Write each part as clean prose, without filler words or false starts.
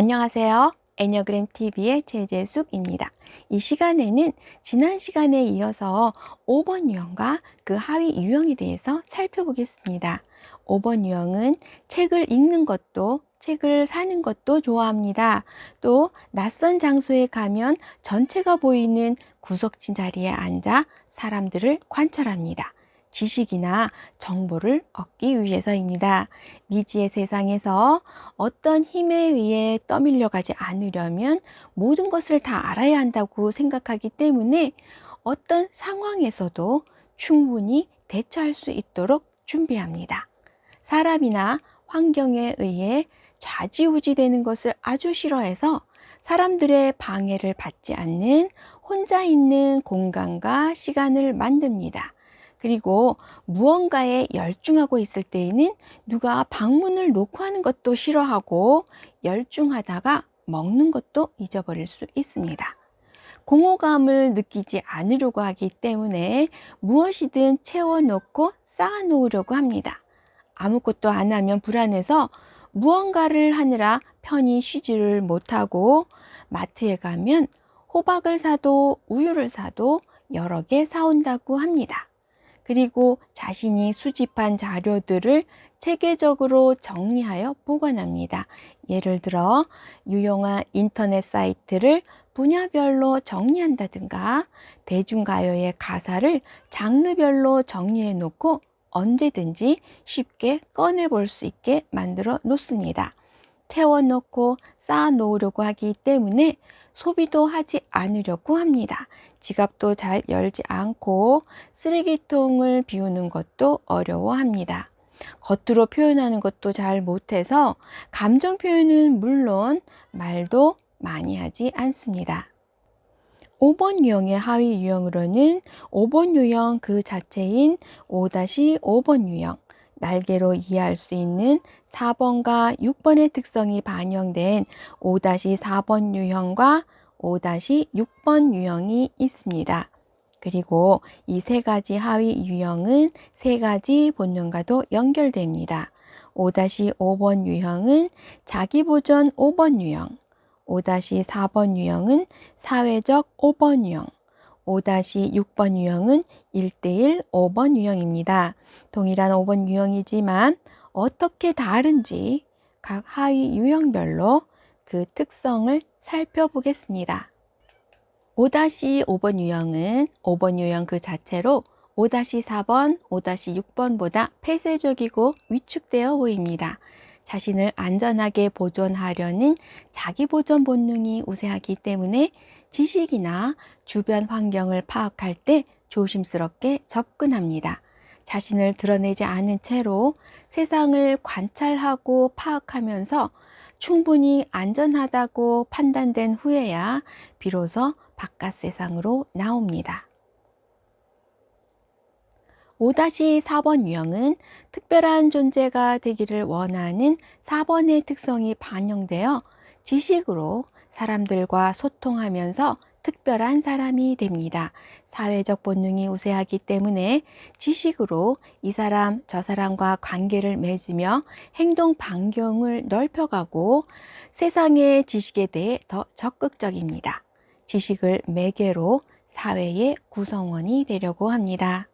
안녕하세요. 애니어그램 TV의 최재숙입니다. 이 시간에는 지난 시간에 이어서 5번 유형과 그 하위 유형에 대해서 살펴보겠습니다. 5번 유형은 책을 읽는 것도 책을 사는 것도 좋아합니다. 또 낯선 장소에 가면 전체가 보이는 구석진 자리에 앉아 사람들을 관찰합니다. 지식이나 정보를 얻기 위해서입니다. 미지의 세상에서 어떤 힘에 의해 떠밀려 가지 않으려면 모든 것을 다 알아야 한다고 생각하기 때문에 어떤 상황에서도 충분히 대처할 수 있도록 준비합니다. 사람이나 환경에 의해 좌지우지 되는 것을 아주 싫어해서 사람들의 방해를 받지 않는 혼자 있는 공간과 시간을 만듭니다. 그리고 무언가에 열중하고 있을 때에는 누가 방문을 놓고 하는 것도 싫어하고 열중하다가 먹는 것도 잊어버릴 수 있습니다. 공허감을 느끼지 않으려고 하기 때문에 무엇이든 채워놓고 쌓아놓으려고 합니다. 아무것도 안 하면 불안해서 무언가를 하느라 편히 쉬지를 못하고 마트에 가면 호박을 사도 우유를 사도 여러 개 사온다고 합니다. 그리고 자신이 수집한 자료들을 체계적으로 정리하여 보관합니다. 예를 들어 유용한 인터넷 사이트를 분야별로 정리한다든가 대중가요의 가사를 장르별로 정리해 놓고 언제든지 쉽게 꺼내 볼 수 있게 만들어 놓습니다. 채워놓고 쌓아 놓으려고 하기 때문에 소비도 하지 않으려고 합니다. 지갑도 잘 열지 않고 쓰레기통을 비우는 것도 어려워합니다. 겉으로 표현하는 것도 잘 못해서 감정 표현은 물론 말도 많이 하지 않습니다. 5번 유형의 하위 유형으로는 5번 유형 그 자체인 5-5번 유형, 날개로 이해할 수 있는 4번과 6번의 특성이 반영된 5-4번 유형과 5-6번 유형이 있습니다. 그리고 이 세 가지 하위 유형은 세 가지 본능과도 연결됩니다. 5-5번 유형은 자기보전 5번 유형, 5-4번 유형은 사회적 5번 유형, 5-6번 유형은 1:1 5번 유형입니다. 동일한 5번 유형이지만 어떻게 다른지 각 하위 유형별로 그 특성을 살펴보겠습니다. 5-5번 유형은 5번 유형 그 자체로 5-4번, 5-6번보다 폐쇄적이고 위축되어 보입니다. 자신을 안전하게 보존하려는 자기 보존 본능이 우세하기 때문에 지식이나 주변 환경을 파악할 때 조심스럽게 접근합니다. 자신을 드러내지 않은 채로 세상을 관찰하고 파악하면서 충분히 안전하다고 판단된 후에야 비로소 바깥 세상으로 나옵니다. 5-4번 유형은 특별한 존재가 되기를 원하는 4번의 특성이 반영되어 지식으로 사람들과 소통하면서 특별한 사람이 됩니다. 사회적 본능이 우세하기 때문에 지식으로 이 사람, 저 사람과 관계를 맺으며 행동 반경을 넓혀가고 세상의 지식에 대해 더 적극적입니다. 지식을 매개로 사회의 구성원이 되려고 합니다.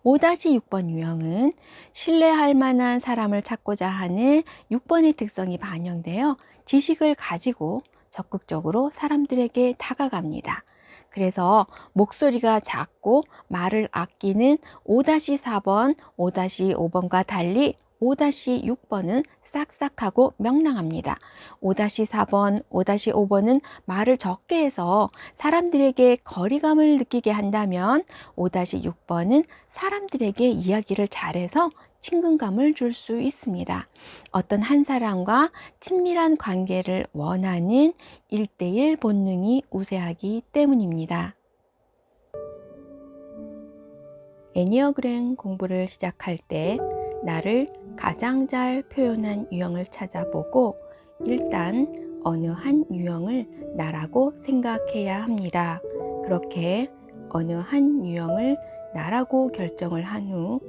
5-6번 유형은 신뢰할 만한 사람을 찾고자 하는 6번의 특성이 반영되어 지식을 가지고 적극적으로 사람들에게 다가갑니다. 그래서 목소리가 작고 말을 아끼는 5-4번, 5-5번과 달리 5-6번은 싹싹하고 명랑합니다. 5-4번, 5-5번은 말을 적게 해서 사람들에게 거리감을 느끼게 한다면 5-6번은 사람들에게 이야기를 잘해서 친근감을 줄 수 있습니다. 어떤 한 사람과 친밀한 관계를 원하는 1:1 본능이 우세하기 때문입니다. 애니어그램 공부를 시작할 때 나를 가장 잘 표현한 유형을 찾아보고 일단 어느 한 유형을 나라고 생각해야 합니다. 그렇게 어느 한 유형을 나라고 결정을 한 후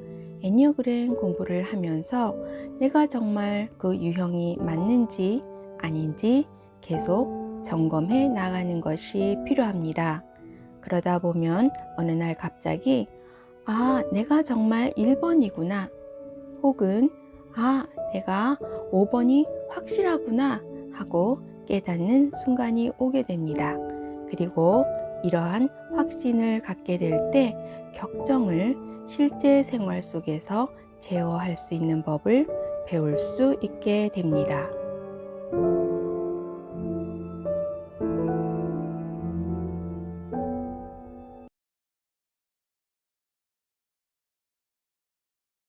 애니어그램 공부를 하면서 내가 정말 그 유형이 맞는지 아닌지 계속 점검해 나가는 것이 필요합니다. 그러다 보면 어느 날 갑자기 내가 정말 1번이구나. 혹은 내가 5번이 확실하구나 하고 깨닫는 순간이 오게 됩니다. 그리고 이러한 확신을 갖게 될 때 격정을 실제 생활 속에서 제어할 수 있는 법을 배울 수 있게 됩니다.